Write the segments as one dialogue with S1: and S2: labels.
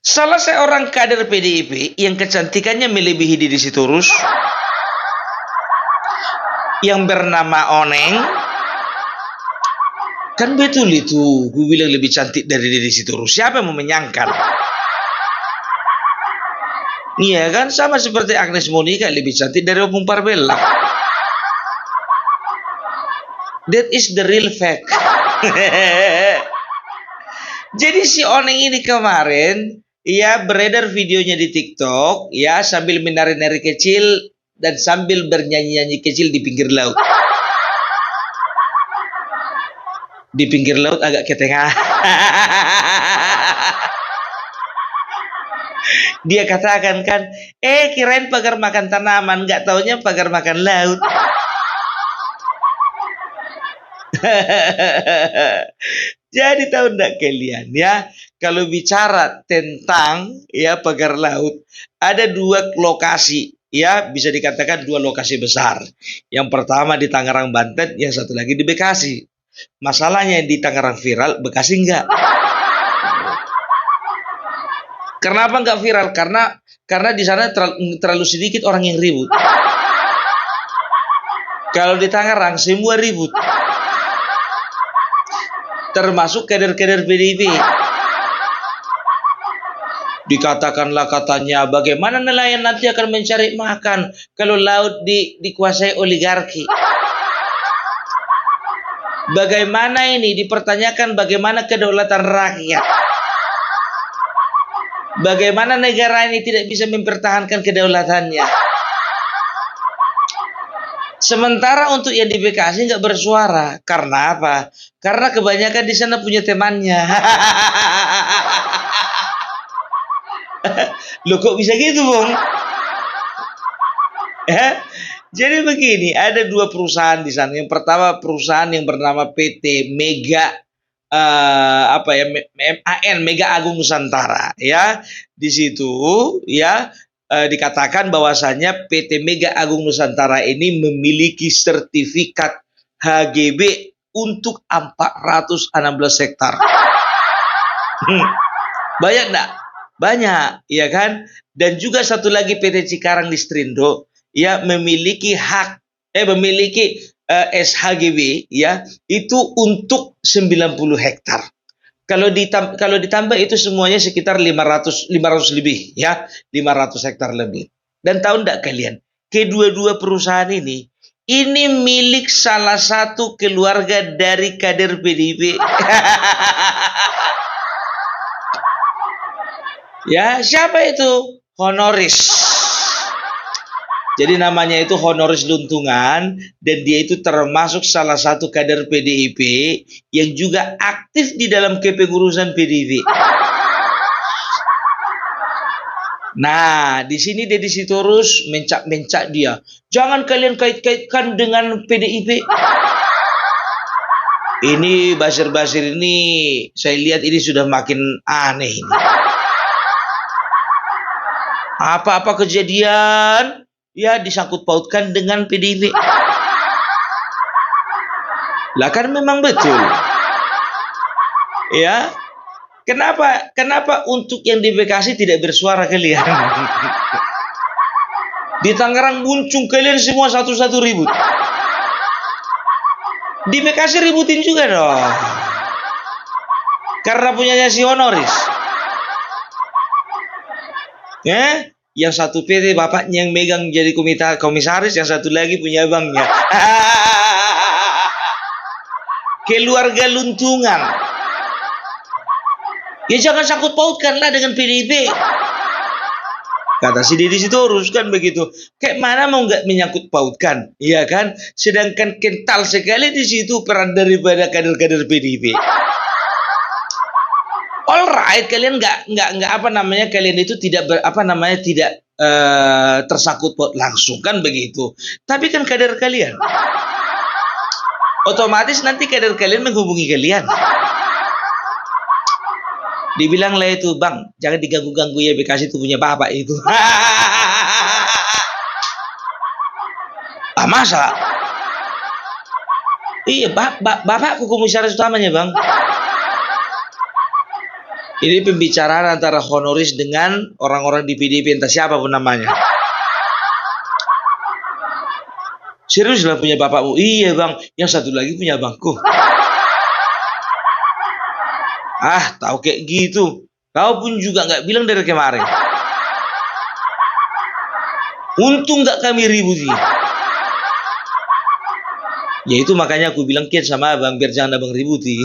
S1: Salah seorang kader PDIP yang kecantikannya melebihi Deddy Sitorus, yang bernama Oneng, kan betul itu, gue bilang lebih cantik dari Deddy Sitorus. Siapa yang mau menyangkal? Iya kan, sama seperti Agnes Monica lebih cantik dari Opung Parbella. That is the real fact. Jadi si Oneng ini kemarin ya beredar videonya di TikTok ya sambil menari-nari kecil dan sambil bernyanyi-nyanyi kecil di pinggir laut. Di pinggir laut agak ke tengah. Dia katakan kan, kirain pagar makan tanaman, nggak taunya pagar makan laut. Jadi tahu enggak kalian ya, kalau bicara tentang ya pagar laut, ada dua lokasi ya, bisa dikatakan dua lokasi besar. Yang pertama di Tangerang, Banten, yang satu lagi di Bekasi. Masalahnya di Tangerang viral, Bekasi enggak. Kenapa enggak viral? Karena di sana terlalu sedikit orang yang ribut. Kalau di Tangerang semua ribut. Termasuk kader-kader PDIP. Dikatakanlah katanya, bagaimana nelayan nanti akan mencari makan kalau laut dikuasai oligarki. Bagaimana ini dipertanyakan, bagaimana kedaulatan rakyat. Bagaimana negara ini tidak bisa mempertahankan kedaulatannya. Sementara untuk yang di Bekasi nggak bersuara. Karena apa? Karena kebanyakan di sana punya temannya. Loh kok bisa gitu, Bung? Jadi begini, ada dua perusahaan di sana. Yang pertama perusahaan yang bernama PT Mega MAN, Mega Agung Nusantara ya. Di situ ya dikatakan bahwasanya PT Mega Agung Nusantara ini memiliki sertifikat HGB untuk 416 hektar. Banyak enggak? Banyak, ya kan? Dan juga satu lagi PT Cikarang Listrindo ya memiliki SHGB ya, itu untuk 90 hektar. Kalau ditambah itu semuanya sekitar 500 lebih ya, 500 hektar lebih. Dan tahu enggak kalian, kedua-dua perusahaan ini milik salah satu keluarga dari kader PDIP. Ya, siapa itu? Honoris. Jadi namanya itu Honoris Luntungan, dan dia itu termasuk salah satu kader PDIP yang juga aktif di dalam kepengurusan PDIP. Nah, di sini Deddy Sitorus mencak-mencak dia. Jangan kalian kait-kaitkan dengan PDIP. Ini basir-basir ini, saya lihat ini sudah makin aneh ini. Apa-apa kejadian ya disangkut pautkan dengan PDIP. Lah kan memang betul. Ya. Kenapa untuk yang di Bekasi tidak bersuara kalian? Di Tangerang Buncung kalian semua satu-satu ribut. Di Bekasi ributin juga dong. Karena punyanya si Honoris. Ya, yang satu PT bapaknya yang megang jadi komisaris, yang satu lagi punya banknya. Keluarga Luntungan. Ya jangan sangkut pautkan lah dengan PDIP. Kata si Deddy Sitorus kan begitu. Kayak mana mau nggak menyangkut pautkan, iya kan? Sedangkan kental sekali di situ peran daripada kader-kader PDIP. Alright, kalian nggak apa namanya, kalian itu tidak tersangkut paut langsung kan begitu. Tapi kan kader kalian, otomatis nanti kader kalian menghubungi kalian. Dibilang lah itu, bang, jangan diganggu-ganggu ya, Bekasi itu punya bapak itu. Masa? Iya, bapakku komisaris utamanya, bang. Ini pembicaraan antara Honoris dengan orang-orang di PDIP, entah siapa pun namanya. Serius lah punya bapakmu? Iya bang, yang satu lagi punya abangku. Ah, tahu kayak gitu. Kau pun juga nggak bilang dari kemarin. Untung nggak kami ributi. Ya itu makanya aku bilang kian sama abang biar jangan abang ributi.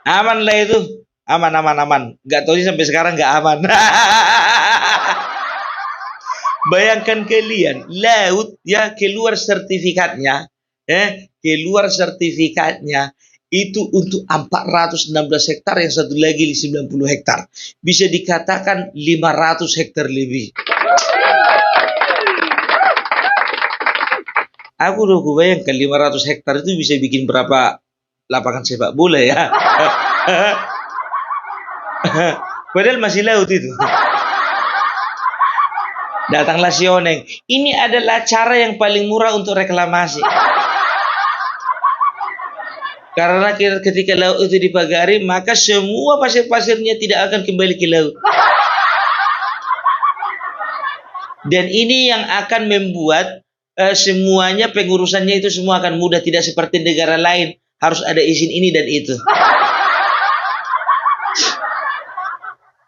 S1: Aman lah itu. Aman. Nggak tahu sih sampai sekarang nggak aman. Bayangkan kalian, laut ya keluar sertifikatnya, itu untuk 416 hektar, yang satu lagi 90 hektar. Bisa dikatakan 500 hektar lebih. Aku udah bayangkan 500 hektar itu bisa bikin berapa lapangan sepak bola ya. Padahal masih laut itu. Datanglah si Oneng. Ini adalah cara yang paling murah untuk reklamasi. Karena ketika laut itu dipagari, maka semua pasir-pasirnya tidak akan kembali ke laut. Dan ini yang akan membuat semuanya pengurusannya itu semua akan mudah. Tidak seperti negara lain, harus ada izin ini dan itu.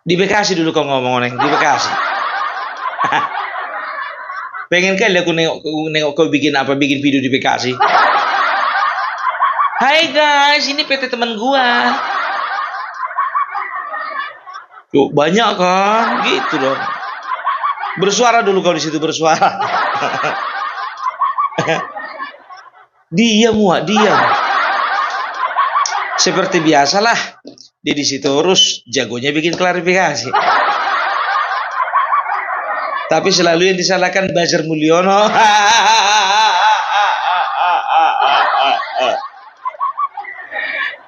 S1: Di Bekasi dulu kau ngomong, Oneng. Di Bekasi. Pengen kali aku nengok kau bikin video di Bekasi. Hai guys, ini PT teman gua. Tuh, banyak kan? Gitu dong. Bersuara dulu kau di situ, bersuara. Diam. Seperti biasalah. Dia di situ terus jagonya bikin klarifikasi. Tapi selalu yang disalahkan Buzzer Mulyono.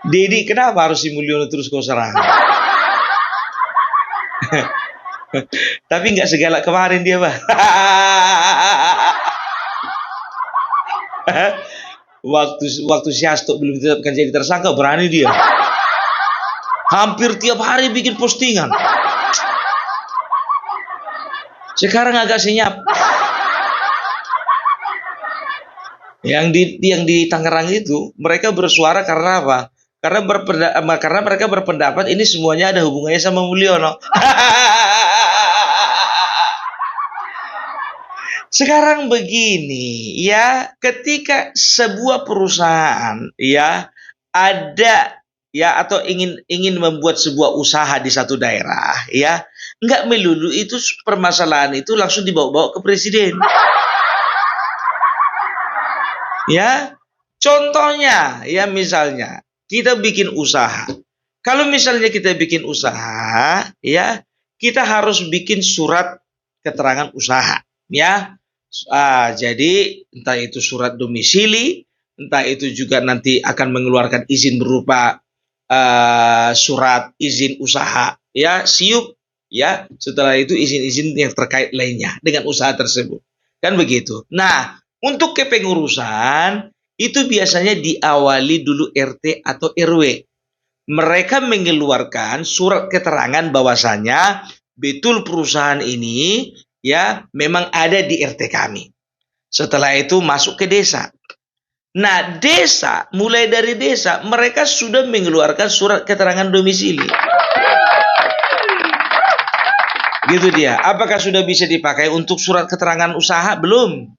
S1: Dedi, kenapa harus si Mulyono terus kau serang? Tapi nggak segalak kemarin dia, Bah. Waktu si Hasto belum ditetapkan jadi tersangka, berani dia. Hampir tiap hari bikin postingan. Sekarang agak senyap. Yang di Tangerang itu mereka bersuara karena apa? Karena mereka berpendapat ini semuanya ada hubungannya sama Mulyono. Sekarang begini, ya, ketika sebuah perusahaan ya ada ya atau ingin membuat sebuah usaha di satu daerah, ya, nggak melulu itu permasalahan itu langsung dibawa-bawa ke presiden. Ya, contohnya, ya misalnya kita bikin usaha. Kalau misalnya kita bikin usaha, ya, kita harus bikin surat keterangan usaha, ya. Jadi entah itu surat domisili, entah itu juga nanti akan mengeluarkan izin berupa surat izin usaha, ya, SIUP, ya. Setelah itu izin-izin yang terkait lainnya dengan usaha tersebut, kan begitu. Nah, untuk kepengurusan itu biasanya diawali dulu RT atau RW. Mereka mengeluarkan surat keterangan bahwasanya betul perusahaan ini ya memang ada di RT kami. Setelah itu masuk ke desa. Nah, mulai dari desa mereka sudah mengeluarkan surat keterangan domisili. Gitu dia. Apakah sudah bisa dipakai untuk surat keterangan usaha? Belum.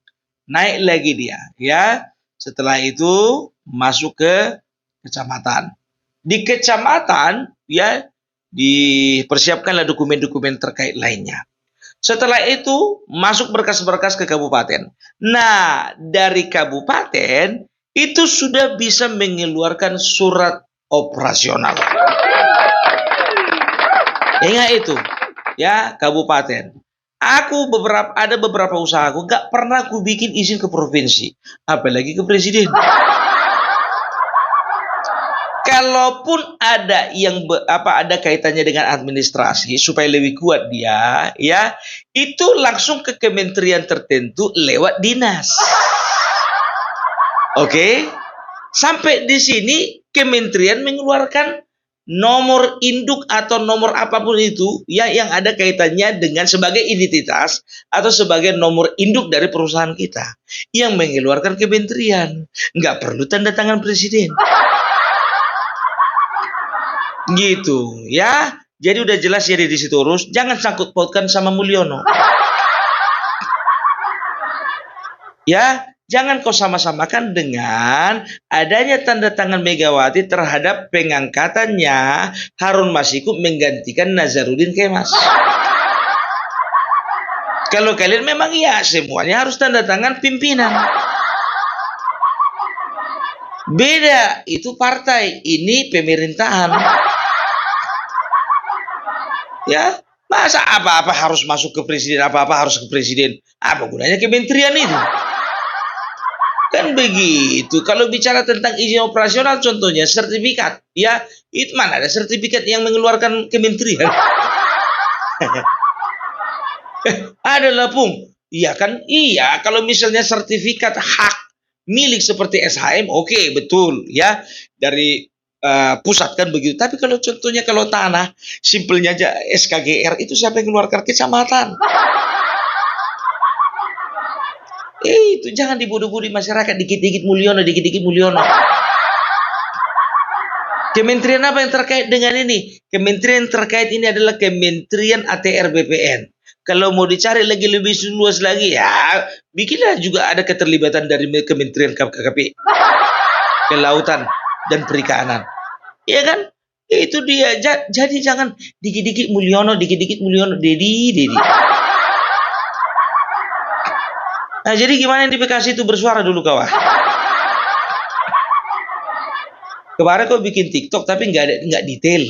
S1: Naik lagi dia, ya. Setelah itu masuk ke kecamatan. Di kecamatan, ya, dipersiapkanlah dokumen-dokumen terkait lainnya. Setelah itu masuk berkas-berkas ke kabupaten. Nah, dari kabupaten itu sudah bisa mengeluarkan surat operasional. Ingat itu, ya, kabupaten. Ada beberapa usaha aku gak pernah aku bikin izin ke provinsi, apalagi ke presiden. Kalaupun ada yang ada kaitannya dengan administrasi supaya lebih kuat dia, ya, itu langsung ke kementerian tertentu lewat dinas. Oke? Sampai di sini kementerian mengeluarkan nomor induk atau nomor apapun itu ya yang ada kaitannya dengan sebagai identitas atau sebagai nomor induk dari perusahaan kita yang mengeluarkan kementerian. Nggak perlu tanda tangan presiden. Gitu ya. Jadi udah jelas ya di situ urus. Jangan sangkut pautkan sama Mulyono. Ya, jangan kau sama-samakan dengan adanya tanda tangan Megawati terhadap pengangkatannya Harun Masiku menggantikan Nazarudin Kemas. Kalau kalian memang iya, semuanya harus tanda tangan pimpinan. Beda, itu partai, ini pemerintahan. Ya, masa apa-apa harus masuk ke presiden, apa-apa harus ke presiden. Apa gunanya kementerian itu? Kan begitu. Kalau bicara tentang izin operasional, contohnya sertifikat. Ya, itu mana ada sertifikat yang mengeluarkan kementerian? Adalah Pung. Iya kan? Iya, kalau misalnya sertifikat hak milik seperti SHM, oke, betul. Ya, dari pusat kan begitu. Tapi kalau contohnya kalau tanah, simpelnya aja SKGR itu siapa yang keluarkan? Kecamatan. Itu jangan dibodoh-bodoh masyarakat, dikit-dikit Mulyono, dikit-dikit Mulyono. Kementerian apa yang terkait dengan ini? Kementerian terkait ini adalah Kementerian ATR BPN. Kalau mau dicari lagi lebih luas lagi, ya bikinlah juga ada keterlibatan dari Kementerian KKP, Kelautan dan Perikanan. Ya kan? Itu dia. Jadi jangan dikit-dikit Mulyono, Dedi. Nah, jadi gimana yang di Bekasi itu bersuara dulu kawan? Kemarin kau bikin TikTok tapi nggak detail.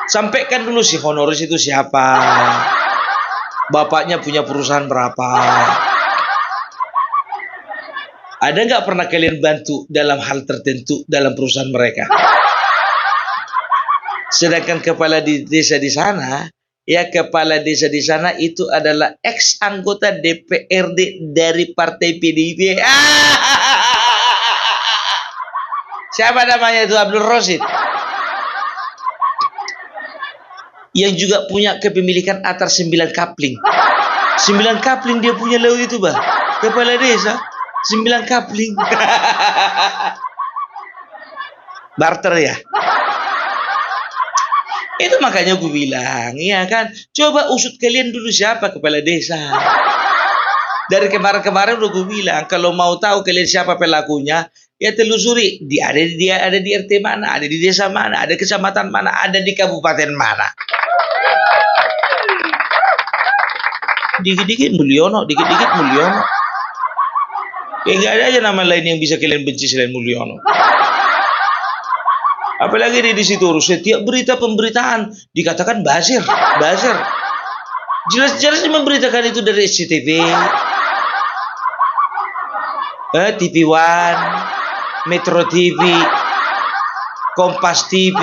S1: Sampaikan dulu si Honoris itu siapa, bapaknya punya perusahaan berapa, ada nggak pernah kalian bantu dalam hal tertentu dalam perusahaan mereka. Sedangkan kepala desa di sana, ya kepala desa di sana itu adalah ex anggota DPRD dari Partai PDIP. Siapa namanya itu? Abdul Rosid. Yang juga punya kepemilikan atar 9 kapling. 9 kapling dia punya laut itu, bah. Kepala desa 9 kapling. Barter ya. Itu makanya gue bilang, ya kan, coba usut kalian dulu siapa kepala desa. Dari kemarin-kemarin udah gue bilang, kalau mau tahu kalian siapa pelakunya, ya telusuri. Dia ada di RT mana, ada di desa mana, ada kecamatan mana, ada di kabupaten mana. Dikit-dikit Mulyono. Ya nggak ada aja nama lain yang bisa kalian benci selain Mulyono. Apalagi di situ setiap berita pemberitaan dikatakan buzzer. Jelas-jelas memberitakan itu dari SCTV, TV One, Metro TV, Kompas TV.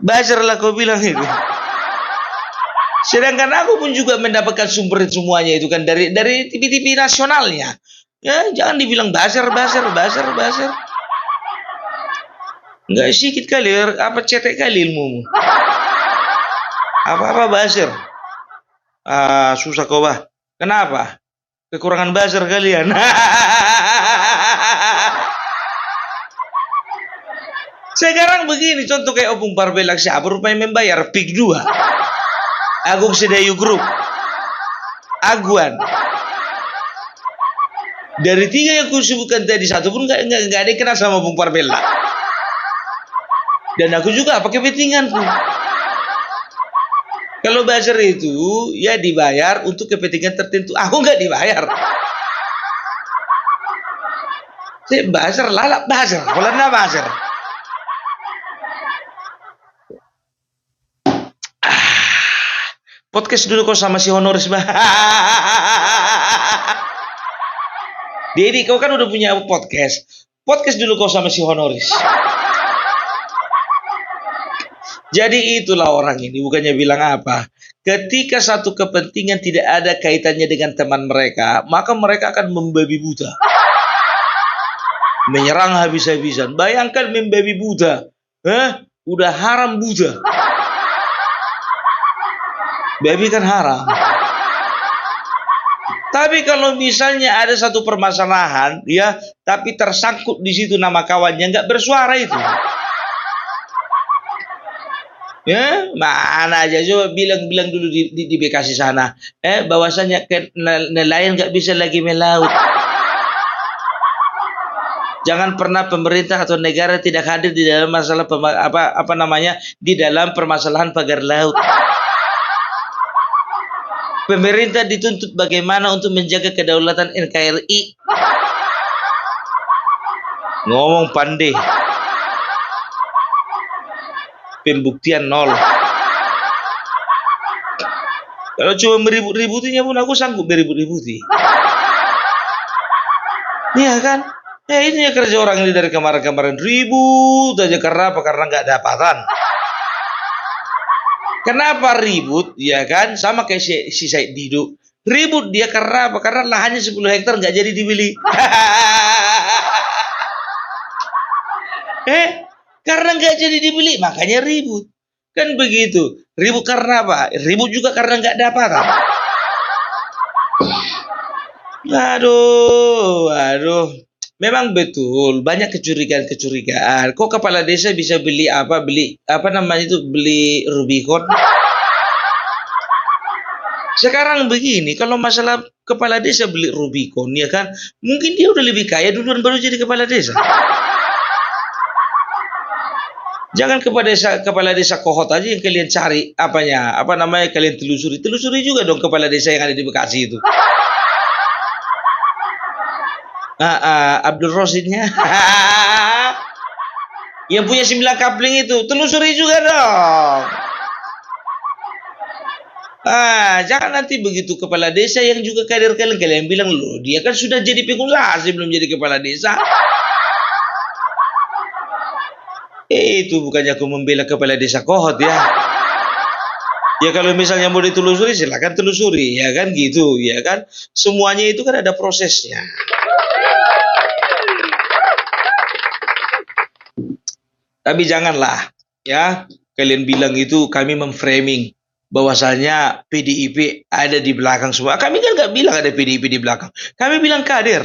S1: Buzzer lah kau bilang itu. Sedangkan aku pun juga mendapatkan sumber semuanya itu kan dari TV-TV nasionalnya. Ya, jangan dibilang buzzer. Enggak sedikit kali, apa cetek kali ilmumu. Apa buzzer? Susah kau bah. Kenapa? Kekurangan buzzer kalian. Sekarang begini, contoh kayak Opung Parbelak siapa rupanya membayar PIK 2. Agung Sedayu Group, Aguan. Dari 3 yang kusebutkan tadi, satu pun nggak ada yang kenal sama Bung Parbella. Dan aku juga pakai kepentinganku. Kalau buzzer itu ya dibayar untuk kepentingan tertentu. Aku nggak dibayar. Saya buzzer lalap buzzer, kolana buzzer. Podcast dulu kau sama si Honoris bah. Dedi, kau kan udah punya podcast. Podcast dulu kau sama si Honoris. Jadi itulah orang ini, bukannya bilang apa. Ketika satu kepentingan tidak ada kaitannya dengan teman mereka, maka mereka akan membabi buta. menyerang habis-habisan. Bayangkan membabi buta, udah haram buta. Babi kan haram. Tapi kalau misalnya ada satu permasalahan, ya, tapi tersangkut di situ nama kawannya nggak bersuara itu. Ya, mana aja coba bilang dulu di Bekasi sana, bahwasanya nelayan nggak bisa lagi melaut. Jangan pernah pemerintah atau negara tidak hadir di dalam masalah di dalam permasalahan pagar laut. Pemerintah dituntut bagaimana untuk menjaga kedaulatan NKRI. Ngomong pandai. Pembuktian nol. Kalau cuma meribut-ributinya pun aku sanggup meribut-ributi. Iya kan? Ini kerja orang ini dari kemarin-kemarin ribut aja. Karena apa? Karena nggak dapatan. Kenapa ribut? Ya kan, sama kayak si Said Didu. Ribut dia karena apa? Karena lahannya 10 hektar nggak jadi dibeli. Karena nggak jadi dibeli, makanya ribut. Kan begitu. Ribut karena apa? Ribut juga karena nggak dapat. Aduh. Memang betul banyak kecurigaan. Kok kepala desa bisa beli Rubicon? Sekarang begini, kalau masalah kepala desa beli Rubicon, ya kan, mungkin dia udah lebih kaya duluan baru jadi kepala desa. Jangan kepala desa Kohot aja yang kalian cari kalian telusuri juga dong kepala desa yang ada di Bekasi itu. Abdul Rosidnya yang punya 9 kapling itu telusuri juga dong. Jangan nanti begitu kepala desa yang juga kader kalian bilang, loh dia kan sudah jadi pengusaha sebelum jadi kepala desa. Itu bukannya aku membela kepala desa Kohot ya. Ya kalau misalnya mau ditelusuri silakan telusuri, ya kan gitu, ya kan. Semuanya itu kan ada prosesnya. Tapi janganlah ya kalian bilang itu kami memframing bahwasanya PDIP ada di belakang semua. Kami kan nggak bilang ada PDIP di belakang. Kami bilang kader.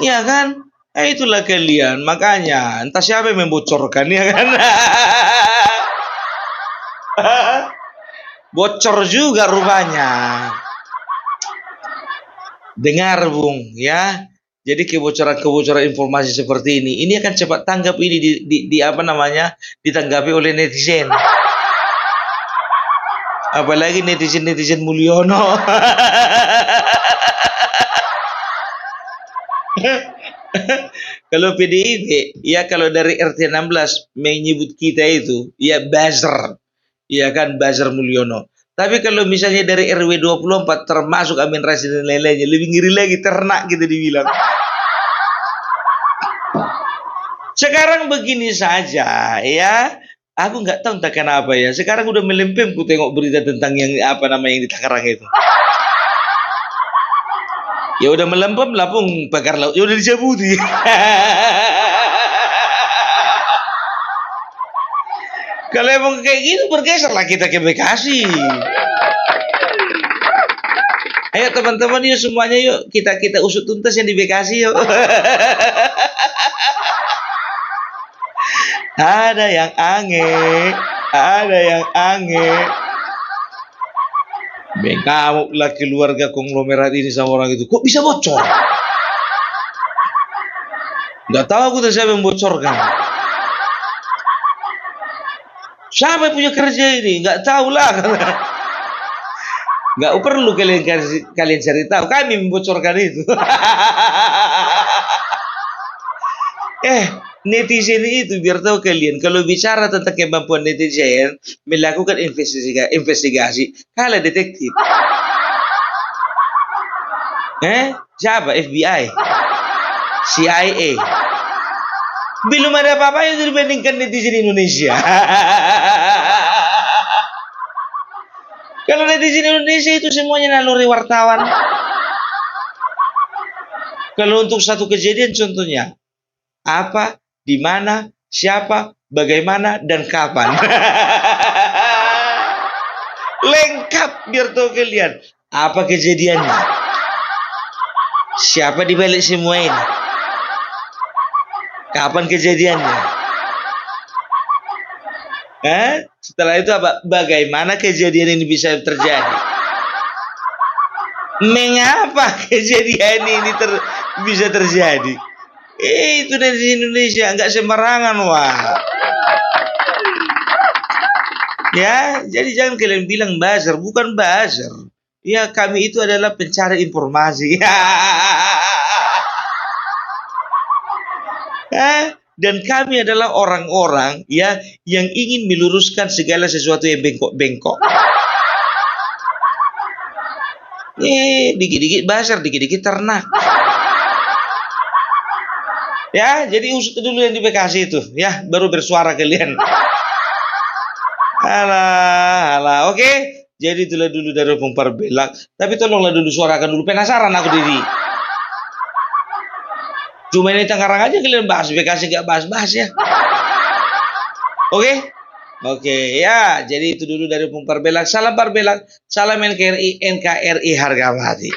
S1: Ya kan? Itulah kalian. Makanya entah siapa yang membocorkan, ya kan? Bocor juga rupanya. Dengar Bung ya. Jadi kebocoran informasi seperti ini akan cepat tanggap ini ditanggapi oleh netizen. Apalagi netizen Mulyono. Kalau PDIP, ya kalau dari RT 16 menyebut kita itu, ya buzzer. Ya kan, buzzer Mulyono. Tapi kalau misalnya dari RW 24 termasuk Amin Rais dan lain-lainnya, lebih ngiri lagi, ternak gitu dibilang. Sekarang begini saja ya, aku nggak tahu entah kenapa ya. Sekarang udah melempem ku tengok berita tentang yang di Tangerang itu. Ya udah melempem lapung pagar laut, ya udah dicabuti. Kalau emang kayak gitu bergeserlah kita ke Bekasi. Ayo teman-teman yuk semuanya yuk kita usut tuntas yang di Bekasi yuk. Ada yang aneh. Mengamuk lah keluarga konglomerat ini sama orang itu. Kok bisa bocor? Gak tahu aku tuh siapa yang bocorkan. Siapa yang punya kerja ini? Gak tahu lah. Gak perlu kalian cari tahu. Kami membocorkan itu. Netizen itu biar tahu kalian, kalau bicara tentang kemampuan netizen melakukan investigasi kalah detektif. Siapa? FBI, CIA. Belum ada apa-apa yang dibandingkan netizen Indonesia. Kalau netizen Indonesia itu semuanya naluri wartawan. Kalau untuk satu kejadian contohnya, apa, di mana, siapa, bagaimana, dan kapan. Lengkap biar tahu kalian. Apa kejadiannya? Siapa di balik semua ini? Kapan kejadiannya? Setelah itu apa? Bagaimana kejadian ini bisa terjadi? Mengapa kejadian ini bisa terjadi? Itu dari Indonesia, nggak sembarangan, wah. Ya, jadi jangan kalian bilang buzzer, bukan buzzer. Ya, kami itu adalah pencari informasi. Dan kami adalah orang-orang ya yang ingin meluruskan segala sesuatu yang bengkok-bengkok. Dikit-dikit buzzer, dikit-dikit ternak. Ya, jadi usut dulu yang di Bekasi itu, ya, baru bersuara kalian. Alah, oke. Jadi itulah dulu dari Opung Parbelak. Tapi tolonglah dulu suarakan dulu, penasaran aku Didi. Cuma ini Tangerang aja kalian bahas, Bekasi gak bahas-bahas ya. Oke, ya. Jadi itu dulu dari Opung Parbelak. Salam Parbelak, salam NKRI harga mati.